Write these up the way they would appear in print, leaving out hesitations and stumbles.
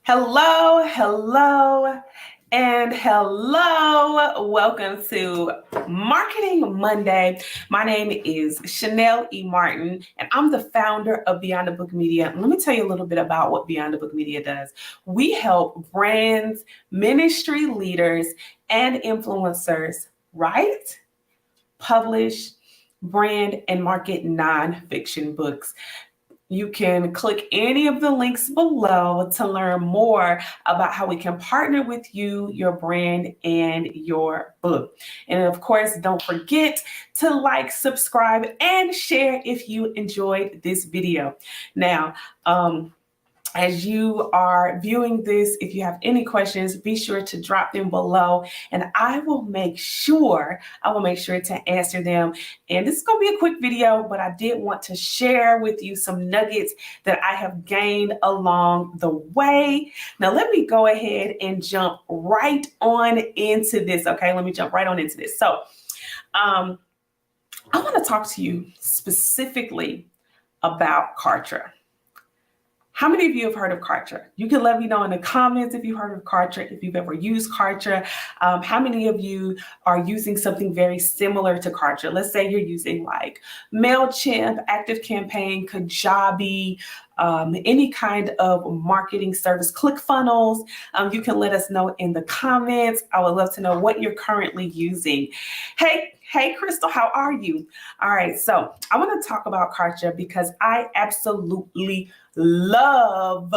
Hello, hello, and hello. Welcome to Marketing Monday. My name is Chanel E. Martin, and I'm the founder of Beyond the Book Media. Let me tell you a little bit about what Beyond the Book Media does. We help brands, ministry leaders, and influencers write, publish, brand, and market nonfiction books. You can click any of the links below to learn more about how we can partner with you, your brand, and your book. And of course, don't forget to like, subscribe, and share if you enjoyed this video. Now, as you are viewing this, if you have any questions, be sure to drop them below and I will make sure to answer them. And this is going to be a quick video, but I did want to share with you some nuggets that I have gained along the way. Now, let me go ahead and jump right on into this. Okay, let me jump right on into this. So, I want to talk to you specifically about Kartra. How many of you have heard of Kartra? You can let me know in the comments if you've heard of Kartra, if you've ever used Kartra. How many of you are using something very similar to Kartra? Let's say you're using like MailChimp, ActiveCampaign, Kajabi, any kind of marketing service, ClickFunnels. You can let us know in the comments. I would love to know what you're currently using. Hey, Crystal, how are you? All right, so I want to talk about Kartra because I absolutely love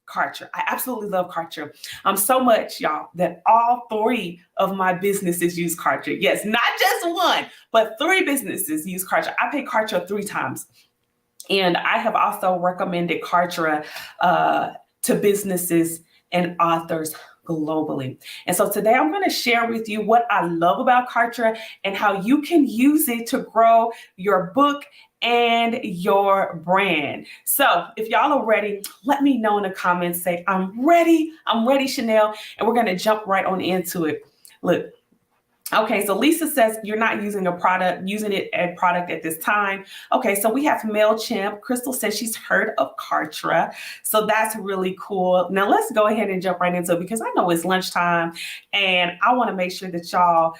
Kartra. I absolutely love Kartra. So much, y'all, that all three of my businesses use Kartra. Yes, not just one, but three businesses use Kartra. I pay Kartra 3 times. And I have also recommended Kartra to businesses and authors globally. And so today I'm going to share with you what I love about Kartra and how you can use it to grow your book and your brand. So if y'all are ready, let me know in the comments, say, I'm ready, Chanel, and we're going to jump right on into it. Look. Okay, so Lisa says you're not using a product at this time. Okay, so we have MailChimp. Crystal says she's heard of Kartra. So that's really cool. Now let's go ahead and jump right into it because I know it's lunchtime and I want to make sure that y'all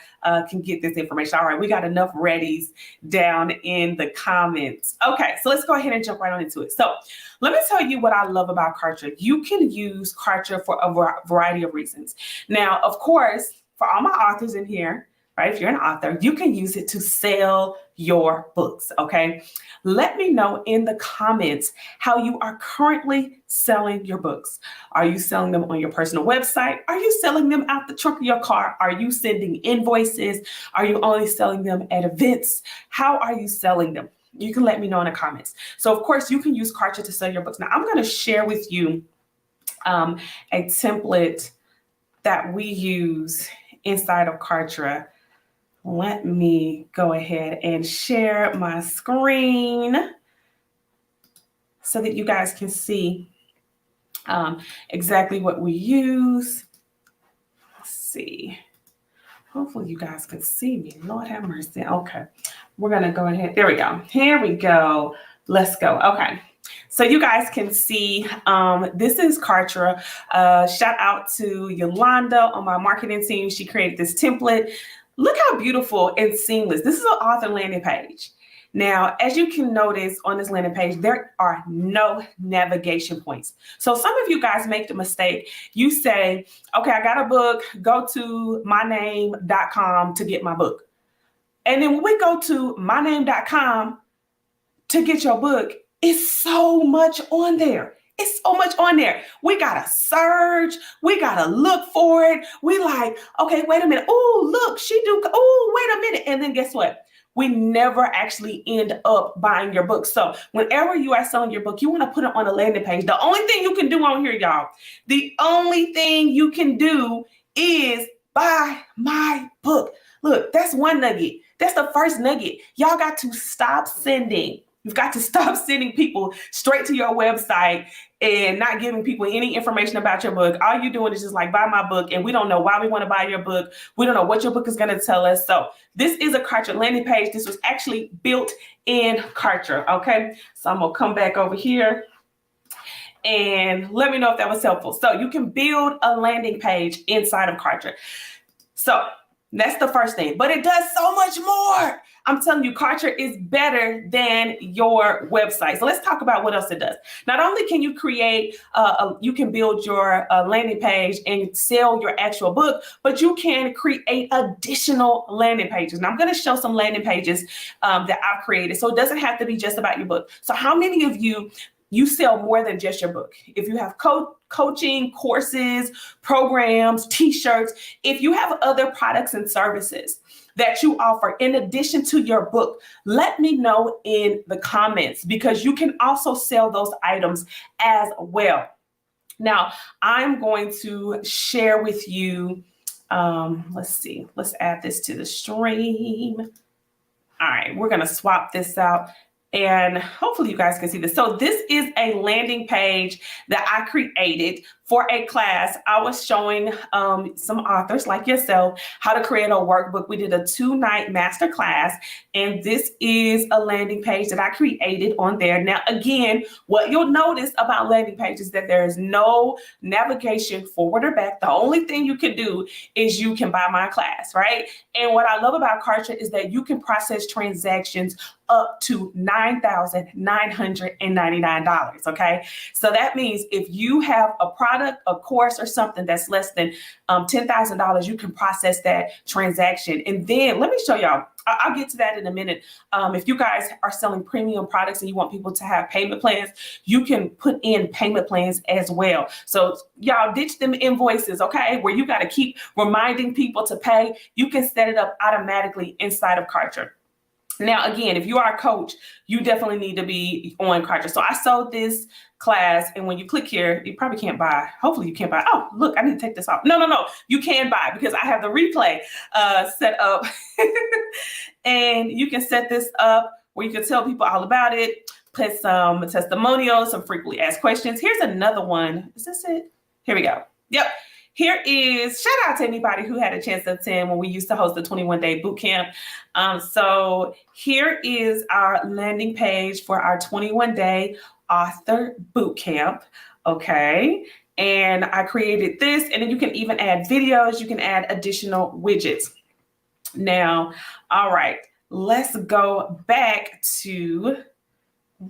can get this information. All right, we got enough readies down in the comments. Okay, so let's go ahead and jump right on into it. So let me tell you what I love about Kartra. You can use Kartra for a variety of reasons. Now, of course, for all my authors in here, right? If you're an author, you can use it to sell your books, okay? Let me know in the comments how you are currently selling your books. Are you selling them on your personal website? Are you selling them out the trunk of your car? Are you sending invoices? Are you only selling them at events? How are you selling them? You can let me know in the comments. So of course, you can use Kartra to sell your books. Now I'm gonna share with you a template that we use inside of Kartra. Let me go ahead and share my screen so that you guys can see exactly what we use. Let's see. Hopefully you guys can see me. Lord have mercy. Okay, we're gonna go ahead. There we go. Here we go. Let's go. Okay. So you guys can see, this is Kartra. Shout out to Yolanda on my marketing team. She created this template. Look how beautiful and seamless. This is an author landing page. Now, as you can notice on this landing page, there are no navigation points. So some of you guys make the mistake. You say, okay, I got a book, go to myname.com to get my book. And then when we go to myname.com to get your book, it's so much on there. It's so much on there. We got to search. We got to look for it. We like, okay, wait a minute. Oh, look, wait a minute. And then guess what? We never actually end up buying your book. So whenever you are selling your book, you want to put it on a landing page. The only thing you can do on here, y'all, the only thing you can do is buy my book. Look, that's one nugget. That's the first nugget. Y'all got to stop sending. You've got to stop sending people straight to your website and not giving people any information about your book. All you're doing is just like, buy my book. And we don't know why we want to buy your book. We don't know what your book is going to tell us. So this is a Kartra landing page. This was actually built in Kartra. Okay. So I'm going to come back over here and let me know if that was helpful. So you can build a landing page inside of Kartra. So that's the first thing, but it does so much more. I'm telling you, Kartra is better than your website. So let's talk about what else it does. Not only can you create, you can build your landing page and sell your actual book, but you can create additional landing pages. Now I'm going to show some landing pages that I've created. So it doesn't have to be just about your book. So how many of you sell more than just your book? If you have coaching, courses, programs, t-shirts, if you have other products and services that you offer in addition to your book, let me know in the comments, because you can also sell those items as well. Now, I'm going to share with you, let's see, let's add this to the stream. All right, we're going to swap this out. And hopefully you guys can see this. So this is a landing page that I created for a class. I was showing some authors like yourself how to create a workbook. We did a 2-night master class, and this is a landing page that I created on there. Now, again, what you'll notice about landing pages is that there is no navigation forward or back. The only thing you can do is you can buy my class, right? And what I love about Kartra is that you can process transactions up to $9,999, okay? So that means if you have a product, a course, or something that's less than $10,000, you can process that transaction. And then let me show y'all, I'll get to that in a minute. If you guys are selling premium products and you want people to have payment plans, you can put in payment plans as well. So y'all ditch them invoices, okay, where you got to keep reminding people to pay. You can set it up automatically inside of Kartra. Now, again, if you are a coach, you definitely need to be on Kartra. So I sold this class, and when you click here, you probably can't buy. Hopefully you can't buy. Oh, look, I need to take this off. No. You can buy, because I have the replay set up. And you can set this up where you can tell people all about it, put some testimonials, some frequently asked questions. Here's another one. Is this it? Here we go. Yep. Here is, shout out to anybody who had a chance to attend when we used to host the 21-day boot camp. So here is our landing page for our 21-day author boot camp. Okay. And I created this, and then you can even add videos. You can add additional widgets. Now, all right, let's go back to,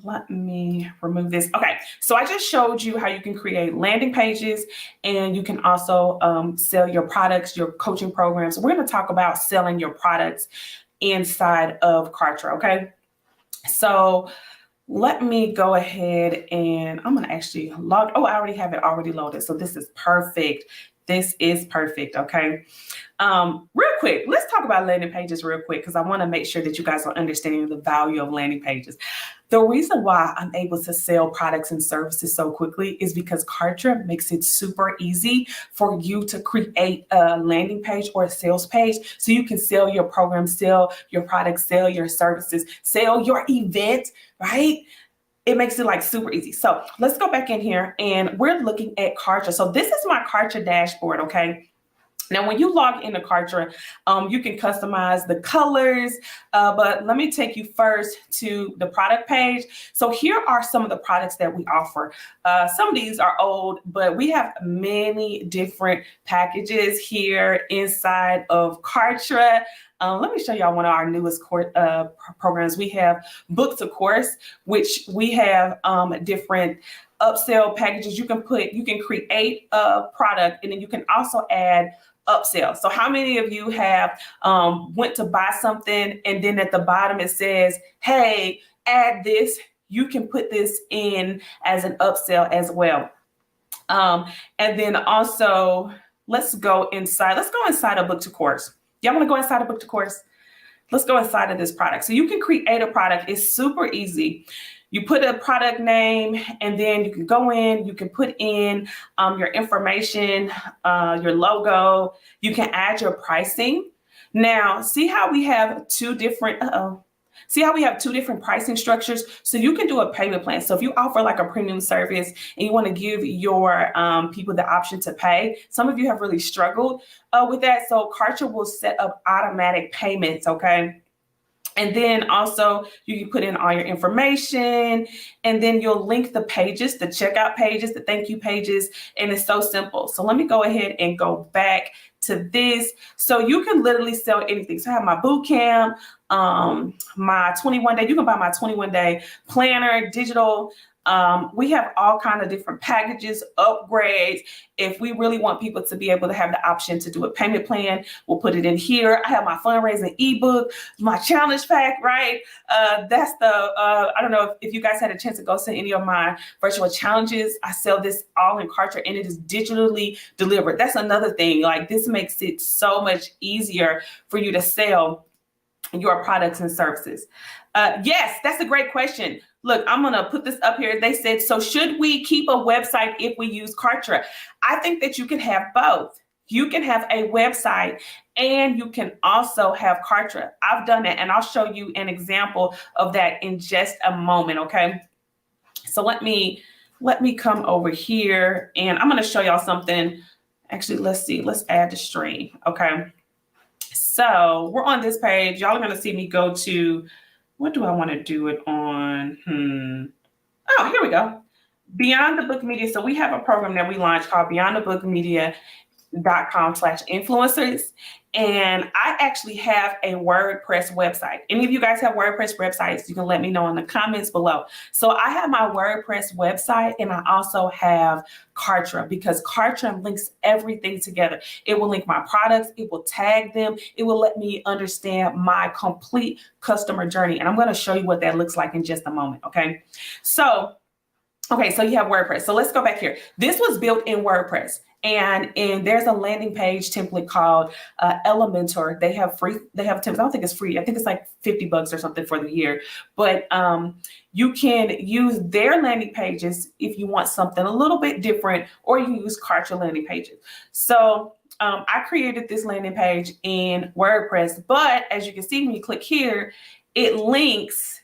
let me remove this. Okay, so I just showed you how you can create landing pages, and you can also sell your products, your coaching programs. We're going to talk about selling your products inside of Kartra, okay? So let me go ahead, and I'm going to actually log. Oh, I already have it already loaded. So this is perfect. This is perfect, okay? Real quick, let's talk about landing pages real quick, because I want to make sure that you guys are understanding the value of landing pages. The reason why I'm able to sell products and services so quickly is because Kartra makes it super easy for you to create a landing page or a sales page, so you can sell your program, sell your products, sell your services, sell your event, right? It makes it like super easy. So let's go back in here, and we're looking at Kartra. So this is my Kartra dashboard, okay? Now, when you log into Kartra, you can customize the colors, but let me take you first to the product page. So here are some of the products that we offer. Some of these are old, but we have many different packages here inside of Kartra. Let me show y'all one of our newest programs. We have Book to Course, which we have different upsell packages. You can create a product, and then you can also add upsell. So how many of you have went to buy something, and then at the bottom it says, hey, add this? You can put this in as an upsell as well. And then also, let's go inside of Book to Course. Y'all want to go inside of Book to Course? Let's go inside of this product. So you can create a product. It's super easy. You put a product name, and then you can go in, you can put in your information, your logo. You can add your pricing. Now, see how we have two different pricing structures? So you can do a payment plan. So if you offer like a premium service and you want to give your people the option to pay, some of you have really struggled with that. So Kartra will set up automatic payments, okay? And then also you can put in all your information, and then you'll link the pages, the checkout pages, the thank you pages, and it's so simple. So let me go ahead and go back to this. So you can literally sell anything. So I have my boot camp, my 21-day, you can buy my 21-day planner, digital. We have all kind of different packages, upgrades. If we really want people to be able to have the option to do a payment plan, we'll put it in here. I have my fundraising ebook, my challenge pack, right? That's the, I don't know if you guys had a chance to go see any of my virtual challenges. I sell this all in Kartra, and it is digitally delivered. That's another thing. Like, this makes it so much easier for you to sell your products and services. Yes, that's a great question. Look, I'm going to put this up here. They said, so should we keep a website if we use Kartra? I think that you can have both. You can have a website and you can also have Kartra. I've done that, and I'll show you an example of that in just a moment, okay? So let me come over here, and I'm going to show y'all something. Actually, let's see. Let's add the stream, okay? So we're on this page. Y'all are going to see me go to, what do I want to do it on? Oh, here we go. Beyond the Book Media. So we have a program that we launched called Beyond the Book Media.com/influencers. And I actually have a WordPress website. Any of you guys have WordPress websites? You can let me know in the comments below. So I have my WordPress website, and I also have Kartra, because Kartra links everything together. It will link my products. It will tag them. It will let me understand my complete customer journey. And I'm going to show you what that looks like in just a moment. Okay. So you have WordPress. So let's go back here. This was built in WordPress. And there's a landing page template called Elementor. They have templates. I don't think it's free. I think it's like $50 or something for the year. But you can use their landing pages if you want something a little bit different, or you can use Kartra landing pages. So I created this landing page in WordPress. But as you can see, when you click here, it links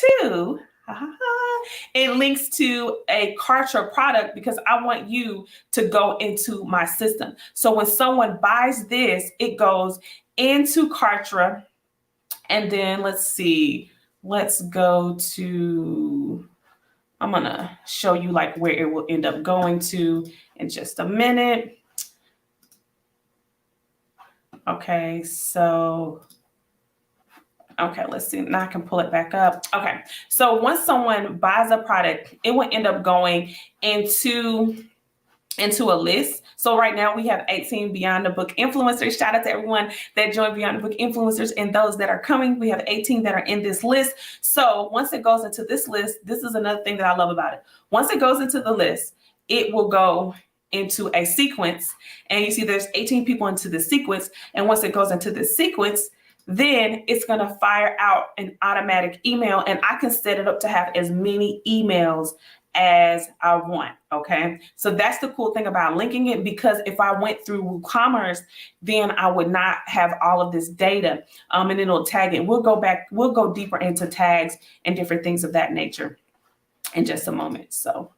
to a Kartra product, because I want you to go into my system. So when someone buys this, it goes into Kartra. And then let's see, let's go to, I'm going to show you like where it will end up going to in just a minute. Okay, so okay, let's see. Now I can pull it back up. Okay, so once someone buys a product, it will end up going into a list. So right now we have 18 Beyond the Book influencers. Shout out to everyone that joined Beyond the Book influencers and those that are coming. We have 18 that are in this list. So once it goes into this list, this is another thing that I love about it. Once it goes into the list, it will go into a sequence. And you see there's 18 people into the sequence. And once it goes into the sequence, then it's going to fire out an automatic email, and I can set it up to have as many emails as I want. Okay. So that's the cool thing about linking it, because if I went through WooCommerce, then I would not have all of this data. And it'll tag it. We'll go deeper into tags and different things of that nature in just a moment. So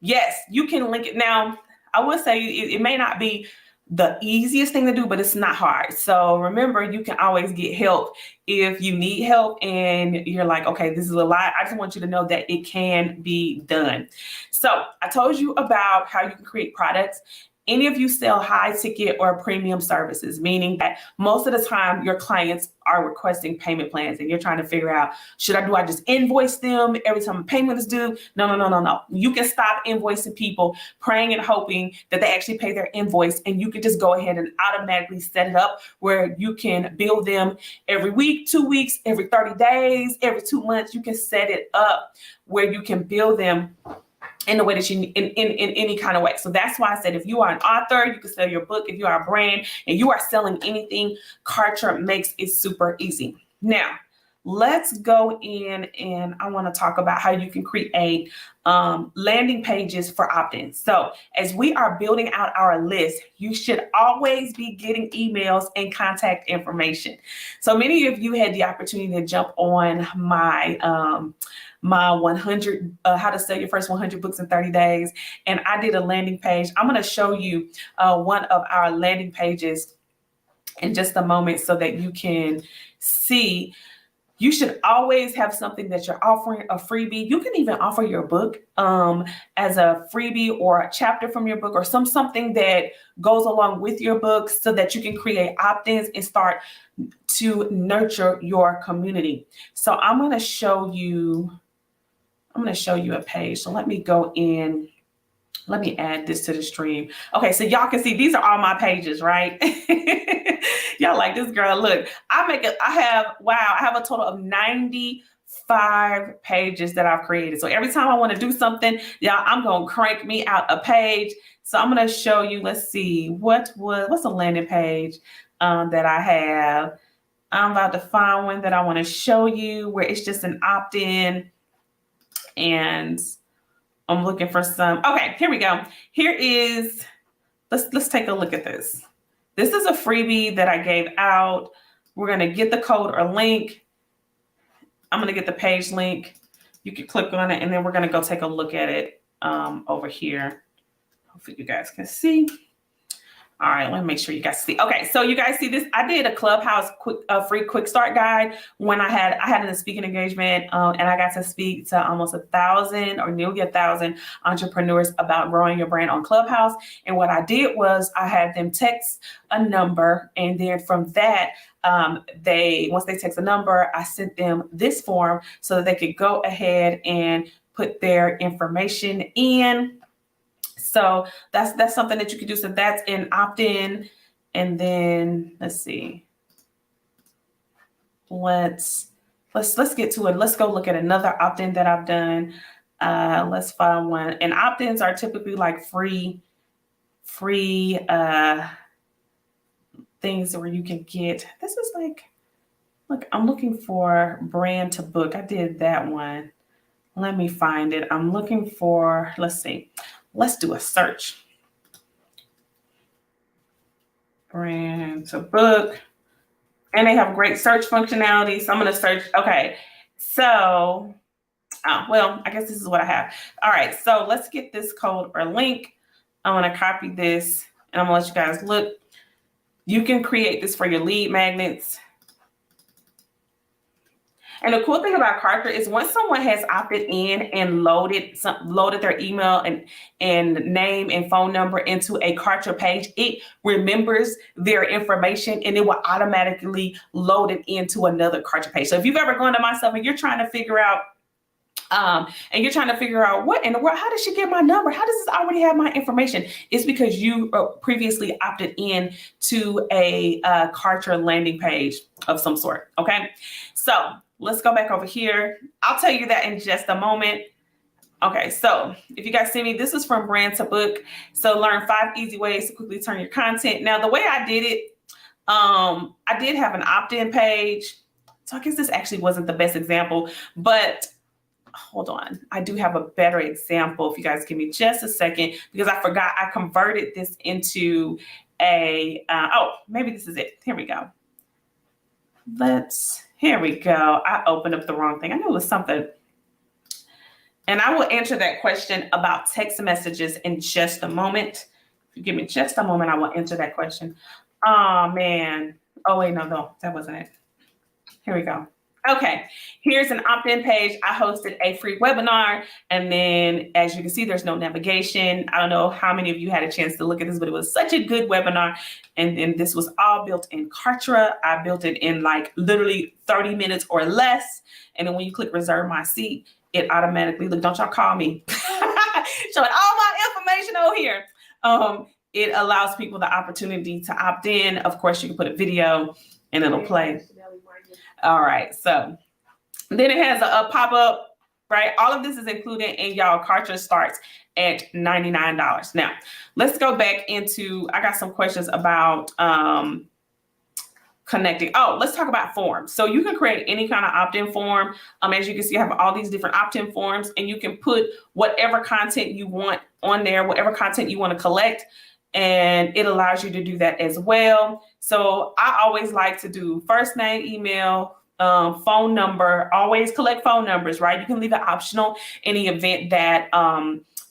yes, you can link it. Now, I will say it may not be the easiest thing to do, but it's not hard. So remember, you can always get help if you need help and you're like, okay, this is a lot. I just want you to know that it can be done. So I told you about how you can create products. Any of you sell high ticket or premium services, meaning that most of the time your clients are requesting payment plans and you're trying to figure out, do I just invoice them every time a payment is due? No. You can stop invoicing people, praying and hoping that they actually pay their invoice, and you can just go ahead and automatically set it up where you can bill them every week, 2 weeks, every 30 days, every 2 months. You can set it up where you can bill them in the way that you in any kind of way. So that's why I said, if you are an author, you can sell your book. If you are a brand and you are selling anything, Kartra makes it super easy. Now, let's go in, and I want to talk about how you can create landing pages for opt-ins. So as we are building out our list, you should always be getting emails and contact information. So many of you had the opportunity to jump on my 100, how to sell your first 100 books in 30 days. And I did a landing page. I'm going to show you one of our landing pages in just a moment so that you can see. You should always have something that you're offering, a freebie. You can even offer your book as a freebie or a chapter from your book, or something that goes along with your book, so that you can create opt-ins and start to nurture your community. So I'm going to show you a page. So let me go in. Let me add this to the stream. Okay, so y'all can see these are all my pages, right? Y'all like, this girl, look, I have a total of 95 pages that I've created. So every time I want to do something, y'all, I'm going to crank me out a page. So I'm going to show you, let's see, what's a landing page that I have. I'm about to find one that I want to show you where it's just an opt-in, and I'm looking for some. Okay, here we go. Here is, let's take a look at this. This is a freebie that I gave out. We're going to get the code or link. I'm going to get the page link. You can click on it, and then we're going to go take a look at it over here. Hopefully you guys can see. All right, let me make sure you guys see. Okay, so you guys see this. I did a Clubhouse free quick start guide when I had a speaking engagement, and I got to speak to almost 1,000 or nearly 1,000 entrepreneurs about growing your brand on Clubhouse. And what I did was I had them text a number, and then from that, once they text a number, I sent them this form so that they could go ahead and put their information in. So that's something that you can do. So that's an opt-in. And then let's see. Let's get to it. Let's go look at another opt-in that I've done. Let's find one. And opt-ins are typically like free things where you can get. This is like, look, I'm looking for brand to book. I did that one. Let me find it. I'm looking for, let's see. Let's do a search. Brand to book. And they have great search functionality. So I'm going to search. Okay. So, well, I guess this is what I have. All right. So let's get this code or link. I'm going to copy this, and I'm going to let you guys look. You can create this for your lead magnets. And the cool thing about Kartra is once someone has opted in and loaded their email and name and phone number into a Kartra page, it remembers their information and it will automatically load it into another Kartra page. So if you've ever gone to myself and you're trying to figure out what in the world, how did she get my number? How does this already have my information? It's because you previously opted in to a Kartra landing page of some sort. Okay, so let's go back over here. I'll tell you that in just a moment. Okay, so if you guys see me, this is from Brand to Book. So learn 5 easy ways to quickly turn your content. Now, the way I did it, I did have an opt-in page. So I guess this actually wasn't the best example, but hold on. I do have a better example. If you guys give me just a second, because I forgot I converted this into a, maybe this is it. Here we go. Here we go. I opened up the wrong thing. I knew it was something. And I will answer that question about text messages in just a moment. If you give me just a moment, I will answer that question. Oh, man. Oh, wait, no, that wasn't it. Here we go. Okay, here's an opt-in page. I hosted a free webinar, and then as you can see, there's no navigation. I don't know how many of you had a chance to look at this, but it was such a good webinar. And then this was all built in Kartra. I built it in like literally 30 minutes or less. And then when you click reserve my seat, it automatically, look, don't y'all call me. Showing all my information over here. It allows people the opportunity to opt in. Of course, you can put a video and it'll play. All right, so then it has a pop-up, right? All of this is included in y'all. Kartra starts at $99. Now, let's go back into, I got some questions about connecting. Oh, let's talk about forms. So you can create any kind of opt-in form. As you can see, I have all these different opt-in forms, and you can put whatever content you want on there, whatever content you want to collect, and it allows you to do that as well. So I always like to do first name, email, phone number, always collect phone numbers, right? You can leave it optional in the event that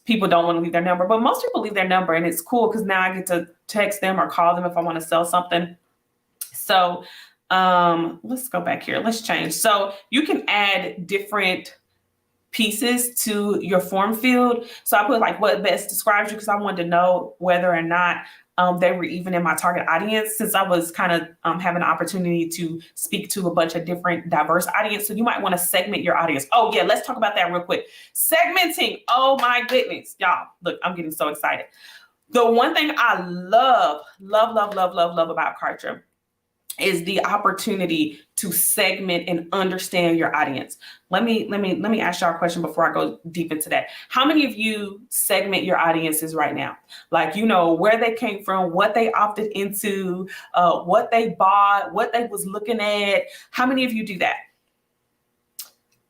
people don't want to leave their number, but most people leave their number, and it's cool because now I get to text them or call them if I want to sell something. So let's go back here. Let's change. So you can add different pieces to your form field. So I put like what best describes you because I wanted to know whether or not they were even in my target audience, since I was kind of having an opportunity to speak to a bunch of different diverse audience. So you might want to segment your audience. Oh yeah, let's talk about that real quick. Segmenting. Oh my goodness, y'all. Look, I'm getting so excited. The one thing I love about Kartra is the opportunity to segment and understand your audience. Let me ask y'all a question before I go deep into that. How many of you segment your audiences right now? Like, you know, where they came from, what they opted into, what they bought, what they was looking at. How many of you do that?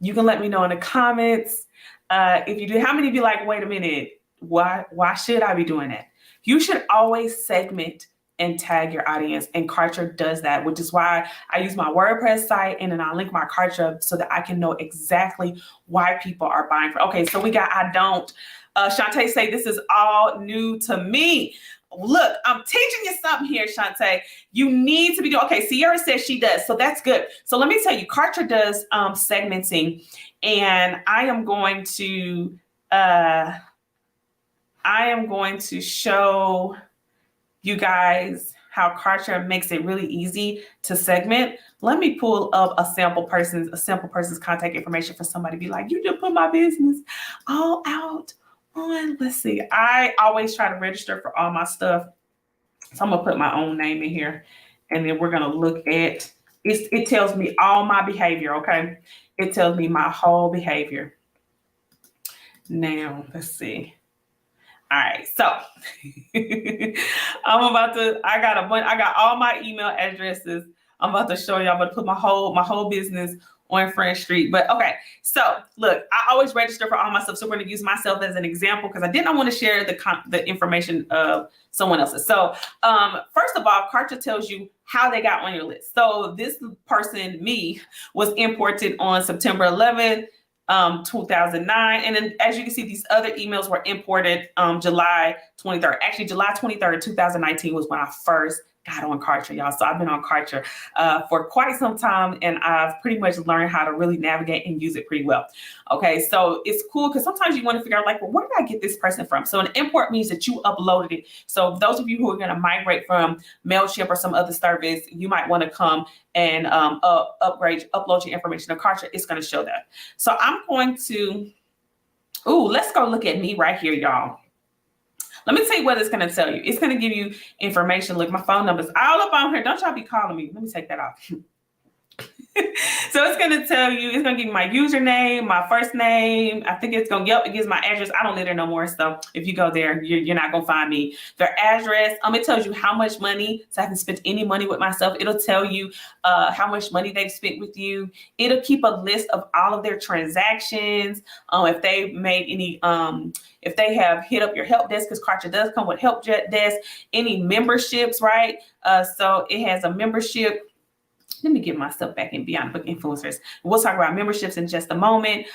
You can let me know in the comments. If you do, how many of you like, wait a minute, why should I be doing that? You should always segment and tag your audience, and Kartra does that, which is why I use my WordPress site and then I link my Kartra so that I can know exactly why people are buying from. Okay, so we got I don't. Shantae say this is all new to me. Look, I'm teaching you something here, Shantae. You need to be doing. Okay, Sierra says she does, so that's good. So let me tell you, Kartra does segmenting, and I am going to show you guys how Kartra makes it really easy to segment. Let me pull up a sample person's contact information for somebody to be like, you just put my business all out on. Let's see. I always try to register for all my stuff. So I'm gonna put my own name in here, and then we're gonna look at it tells me all my behavior, okay? It tells me my whole behavior. Now, let's see. All right, so I got all my email addresses. I'm about to show y'all, I'm about to put my whole business on Front Street. But okay, so look, I always register for all my stuff. So we're gonna use myself as an example because I did not want to share the information of someone else's. So first of all, Kartra tells you how they got on your list. So this person, me, was imported on September 11th. 2009. And then as you can see, these other emails were imported July 23rd. Actually, July 23rd, 2019 was when I first got on Kartra, y'all. So I've been on Kartra for quite some time, and I've pretty much learned how to really navigate and use it pretty well. Okay, so it's cool because sometimes you want to figure out like, well, where did I get this person from? So an import means that you uploaded it. So those of you who are going to migrate from MailChimp or some other service, you might want to come and upload your information to Kartra. It's going to show that. So I'm going to, let's go look at me right here, y'all. Let me tell you what it's going to tell you. It's going to give you information. Look, my phone number's all up on here. Don't y'all be calling me. Let me take that off. So it's going to tell you, it's going to give you my username, my first name. I think it's going to, it gives my address. I don't live there no more. So if you go there, you're not going to find me. Their address, it tells you how much money. So I haven't spent any money with myself. It'll tell you how much money they've spent with you. It'll keep a list of all of their transactions. If they've made any, if they have hit up your help desk, because Kartra does come with help desk, any memberships, right? So it has a membership. Let me get myself back in Beyond Book Influencers. We'll talk about memberships in just a moment.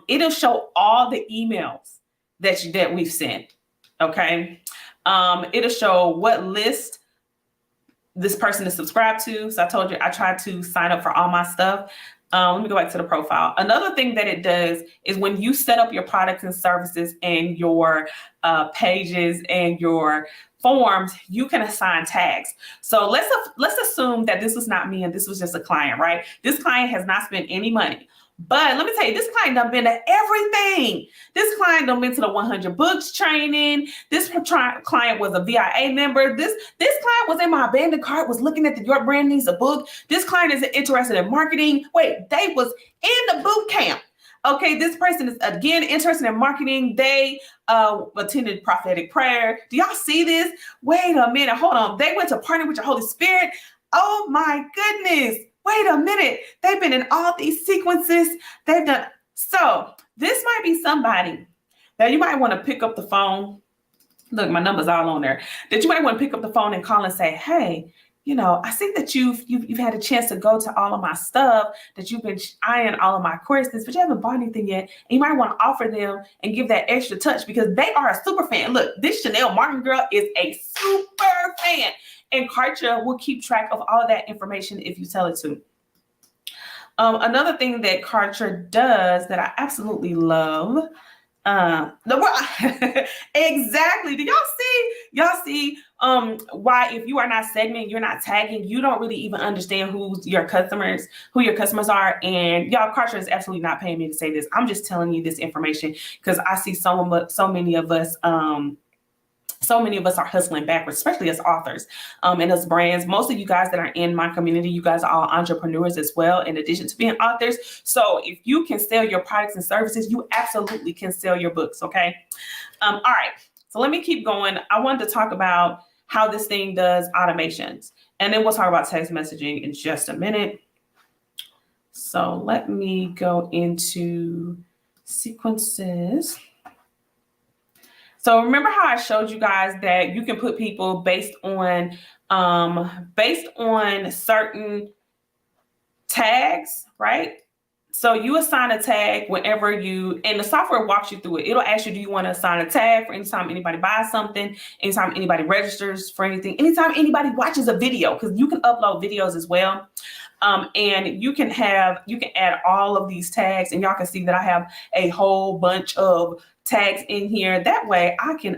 It'll show all the emails that we've sent. Okay. It'll show what list this person is subscribed to. So I told you I tried to sign up for all my stuff. Let me go back to the profile. Another thing that it does is when you set up your products and services and your pages and your forms, you can assign tags. So let's assume that this was not me and this was just a client, right? This client has not spent any money. But let me tell you, this client done been to everything. This client done been to the 100 books training. This client was a VIA member. This client was in my abandoned cart, was looking at Your Brand Needs a Book. This client is interested in marketing. Wait, they was in the boot camp. Okay, this person is, again, interested in marketing. They attended prophetic prayer. Do y'all see this? Wait a minute. Hold on. They went to partner with your Holy Spirit. Oh, my goodness. Wait a minute. They've been in all these sequences. They've done. So this might be somebody that you might want to pick up the phone. Look, my number's all on there. That you might want to pick up the phone and call and say, hey, I see that you've had a chance to go to all of my stuff, that you've been eyeing all of my courses, but you haven't bought anything yet. And you might want to offer them and give that extra touch because they are a super fan. Look, this Chanel Martin girl is a super fan. and Kartra will keep track of all of that information if you tell it to. Another thing that Kartra does that I absolutely love, exactly. Do y'all see why if you are not segmenting, you're not tagging, you don't really even understand who your customers are. And y'all, Kartra is absolutely not paying me to say this. I'm just telling you this information because I see so many of us are hustling backwards, especially as authors and as brands. Most of you guys that are in my community, you guys are all entrepreneurs as well, in addition to being authors. So if you can sell your products and services, you absolutely can sell your books, okay? All right, so let me keep going. I wanted to talk about how this thing does automations, and then we'll talk about text messaging in just a minute. So let me go into sequences. So remember how I showed you guys that you can put people based on certain tags, right? So you assign a tag whenever and the software walks you through it. It'll ask you, do you want to assign a tag for anytime anybody buys something, anytime anybody registers for anything, anytime anybody watches a video, because you can upload videos as well. And you can add all of these tags, and y'all can see that I have a whole bunch of tags in here. That way I can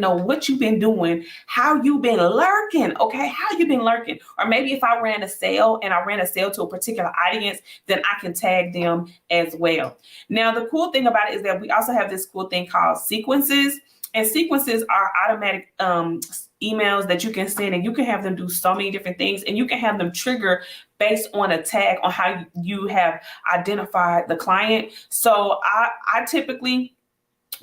know what you've been doing, how you've been lurking, okay? How you've been lurking. Or maybe if I ran a sale to a particular audience, then I can tag them as well. Now, the cool thing about it is that we also have this cool thing called sequences. And sequences are automatic emails that you can send, and you can have them do so many different things, and you can have them trigger based on a tag on how you have identified the client. So I typically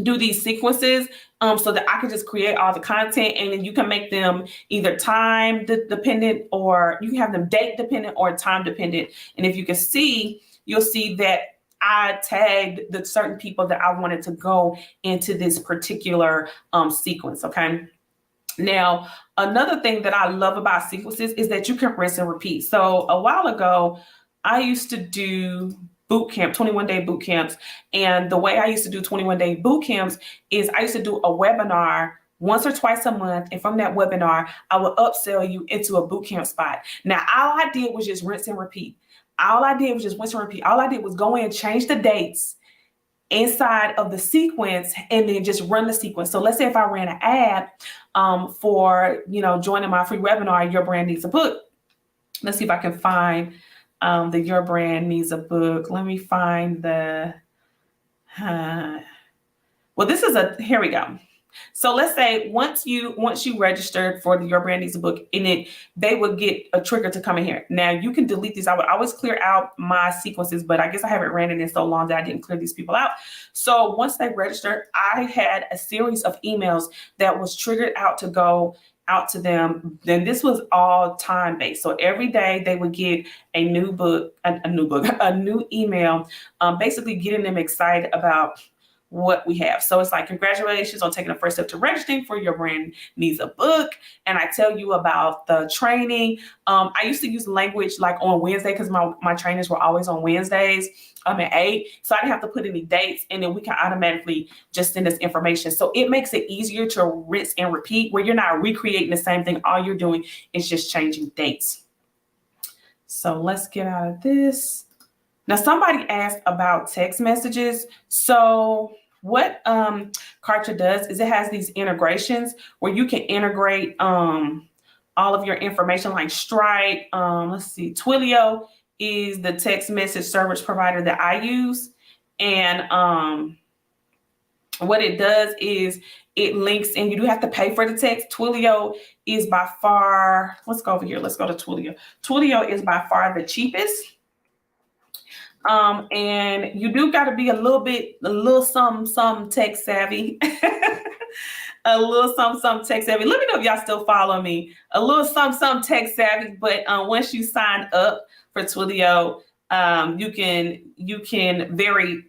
do these sequences so that I can just create all the content, and then you can make them either time dependent, or you can have them date dependent or time dependent. And if you can see, you'll see that I tagged the certain people that I wanted to go into this particular sequence, okay? Now, another thing that I love about sequences is that you can rinse and repeat. So a while ago, I used to do boot camp, 21-day boot camps. And the way I used to do 21-day boot camps is I used to do a webinar once or twice a month. And from that webinar, I would upsell you into a boot camp spot. Now, all I did was just rinse and repeat. All I did was go in, change the dates inside of the sequence, and then just run the sequence. So let's say if I ran an ad for, joining my free webinar, Your Brand Needs a Book. Let's see if I can find the Your Brand Needs a Book. Let me find the, here we go. So let's say once you registered for the Your Brand Needs a Book, they would get a trigger to come in here. Now you can delete these. I would always clear out my sequences, but I guess I haven't ran it in so long that I didn't clear these people out. So once they registered, I had a series of emails that was triggered out to go out to them. Then this was all time based. So every day they would get a new email, basically getting them excited about what we have. So it's like, congratulations on taking the first step to registering for Your Brand Needs a Book. And I tell you about the training. I used to use language like on Wednesday, because my trainings were always on Wednesdays at 8. So I didn't have to put any dates, and then we can automatically just send us information. So it makes it easier to rinse and repeat, where you're not recreating the same thing. All you're doing is just changing dates. So let's get out of this. Now, somebody asked about text messages. So what Kartra does is it has these integrations where you can integrate all of your information, like Stripe. Let's see, Twilio is the text message service provider that I use. And what it does is it links, and you do have to pay for the text. Twilio is by far, let's go over here. Let's go to Twilio. Twilio is by far the cheapest. And you do got to be a little some tech savvy, a little some tech savvy. Let me know if y'all still follow me. A little some tech savvy, but once you sign up for Twilio, you can very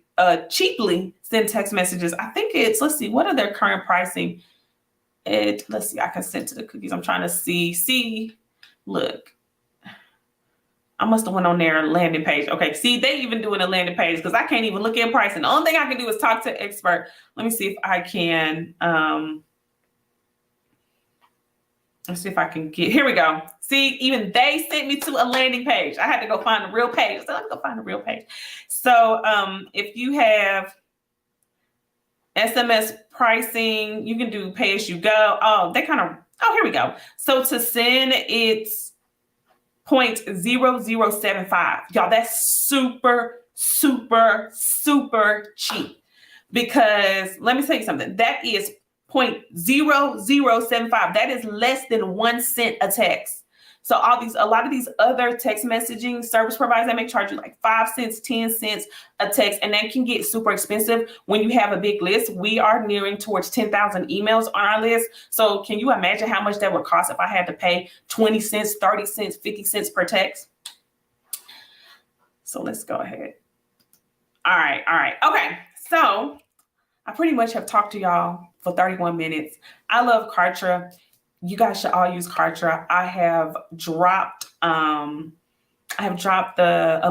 cheaply send text messages. I think let's see, what are their current pricing? Let's see, I can send to the cookies. I'm trying to see, look. I must have went on their landing page. Okay, see, they even doing a landing page because I can't even look at pricing. The only thing I can do is talk to an expert. Let me see if I can. Let's see if I can get, here we go. See, even they sent me to a landing page. I had to go find the real page. So let me go find the real page. So if you have SMS pricing, you can do pay as you go. Oh, they kind of, oh, here we go. So to send, it's 0.0075. Y'all, that's super, super, super cheap. Because let me tell you something, that is 0.0075. That is less than 1 cent a text. So a lot of these other text messaging service providers, they may charge you like 5 cents, 10 cents a text, and that can get super expensive when you have a big list. We are nearing towards 10,000 emails on our list. So can you imagine how much that would cost if I had to pay 20 cents, 30 cents, 50 cents per text? So let's go ahead. All right. Okay, so I pretty much have talked to y'all for 31 minutes. I love Kartra. You guys should all use Kartra. I have dropped a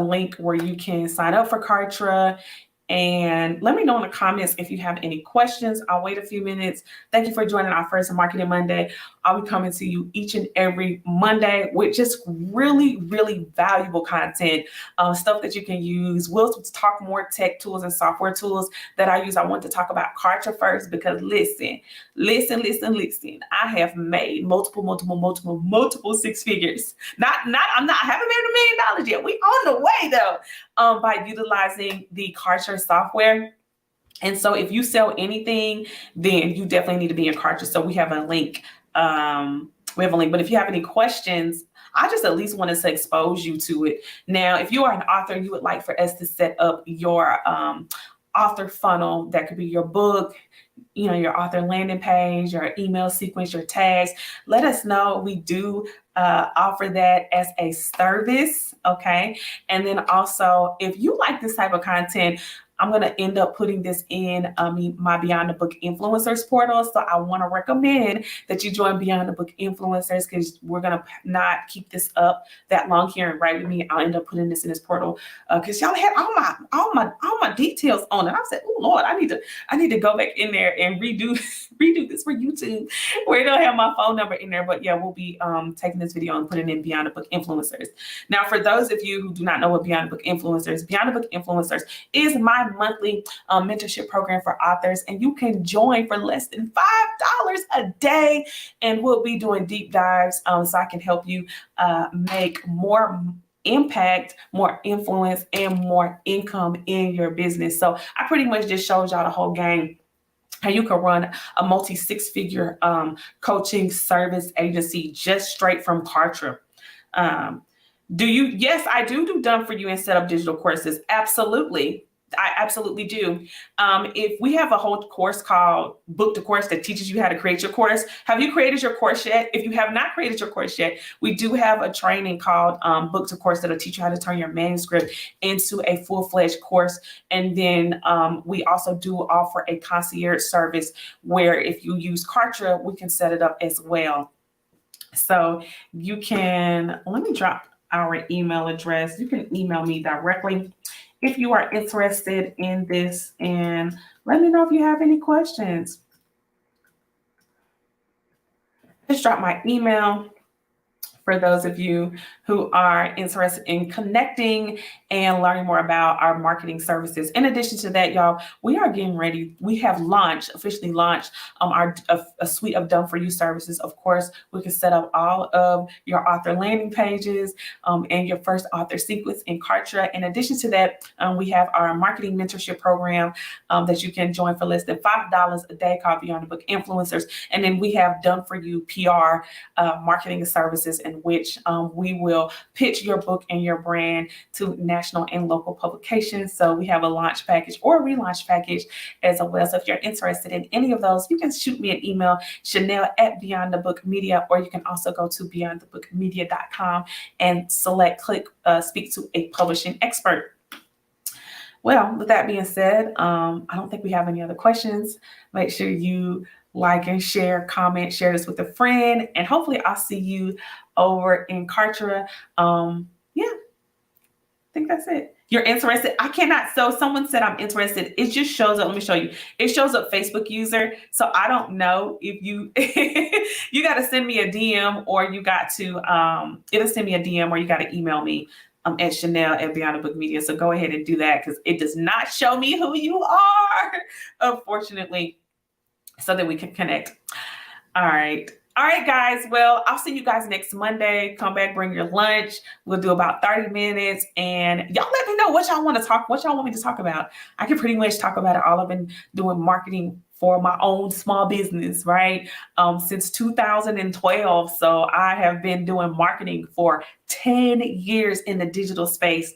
link where you can sign up for Kartra. And let me know in the comments if you have any questions. I'll wait a few minutes. Thank you for joining our first Marketing Monday. I'll be coming to you each and every Monday with just really, really valuable content, stuff that you can use. We'll talk more tech tools and software tools that I use. I want to talk about Kartra first because listen. I have made multiple six figures. I haven't made $1 million yet. We on the way though. By utilizing the Kartra software. And so if you sell anything, then you definitely need to be in Kartra. So we have a link. But if you have any questions, I just at least wanted to expose you to it. Now, if you are an author, you would like for us to set up your author funnel. That could be your book, your author landing page, your email sequence, your tags. Let us know. We do offer that as a service. Okay. And then also, if you like this type of content, I'm going to end up putting this in my Beyond the Book Influencers portal. So I want to recommend that you join Beyond the Book Influencers because we're going to not keep this up that long here and Write With Me. I'll end up putting this in this portal because y'all had all my details on it. I said, oh Lord, I need to go back in there and redo this for YouTube where it'll have my phone number in there. But yeah, we'll be taking this video and putting in Beyond the Book Influencers. Now, for those of you who do not know what Beyond the Book Influencers is my monthly mentorship program for authors, and you can join for less than $5 a day, and we'll be doing deep dives so I can help you make more impact, more influence, and more income in your business. So I pretty much just showed y'all the whole game, how you can run a multi-six-figure coaching service agency just straight from Kartra. Yes, I do done for you and set up digital courses. Absolutely. I absolutely do. If we have a whole course called Book the Course that teaches you how to create your course. Have you created your course yet? If you have not created your course yet, we do have a training called Book the Course that'll teach you how to turn your manuscript into a full-fledged course. And then we also do offer a concierge service where if you use Kartra, we can set it up as well. So you can, let me drop our email address. You can email me directly if you are interested in this, and let me know if you have any questions. Just drop my email for those of you who are interested in connecting and learning more about our marketing services. In addition to that, y'all, we are getting ready. We have officially launched a suite of done for you services. Of course, we can set up all of your author landing pages and your first author sequence in Kartra. In addition to that, we have our marketing mentorship program that you can join for less than $5 a day called Beyond the Book Influencers. And then we have done for you PR marketing services in which we will pitch your book and your brand to national and local publications. So we have a launch package or a relaunch package as well. So if you're interested in any of those, you can shoot me an email, Chanel@Beyond the Book Media, or you can also go to beyondthebookmedia.com and click speak to a publishing expert. Well, with that being said, I don't think we have any other questions. Make sure you like and share, comment, share this with a friend, and hopefully I'll see you over in Kartra. Yeah, I think that's it. You're interested? I cannot. So someone said I'm interested. It just shows up. Let me show you. It shows up Facebook user. So I don't know if you, you got to send me a DM, or you got to it'll send me a DM, or you got to email me at Chanel at Beyond the Book Media. So go ahead and do that, because it does not show me who you are, unfortunately, so that we can connect. All right. All right, guys. Well, I'll see you guys next Monday. Come back, bring your lunch. We'll do about 30 minutes. And y'all let me know what y'all want me to talk about. I can pretty much talk about it all. I've been doing marketing for my own small business, right? Since 2012. So I have been doing marketing for 10 years in the digital space.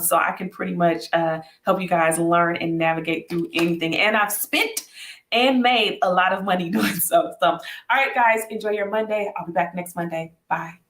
So I can pretty much help you guys learn and navigate through anything. And I've spent and made a lot of money doing so. So, all right, guys, enjoy your Monday. I'll be back next Monday. Bye.